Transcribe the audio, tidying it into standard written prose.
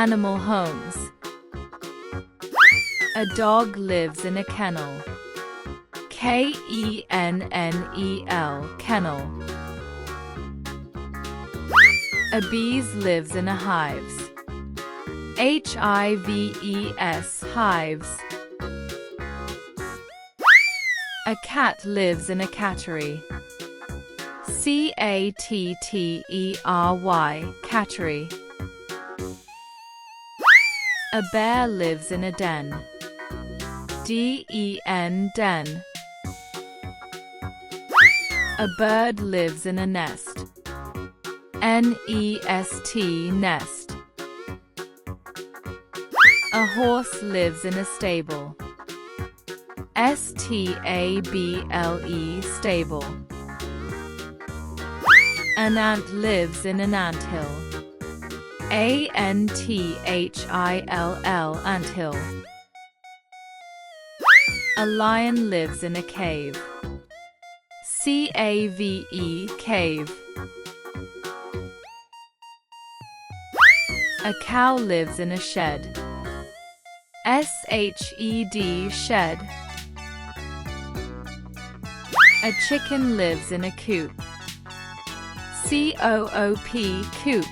Animal homes. A dog lives in a kennel. K-E-N-N-E-L, kennel. A bees lives in a hives. H-I-V-E-S, hives. A cat lives in a cattery. C-A-T-T-E-R-Y, cattery. A bear lives in a den. D-E-N, den. A bird lives in a nest. N-E-S-T, nest. A horse lives in a stable. S-T-A-B-L-E, stable. An ant lives in an anthill. A-N-T-H-I-L-L, anthill. A lion lives in a cave. C-A-V-E, cave. A cow lives in a shed. S-H-E-D, shed. A chicken lives in a coop. C-O-O-P, coop.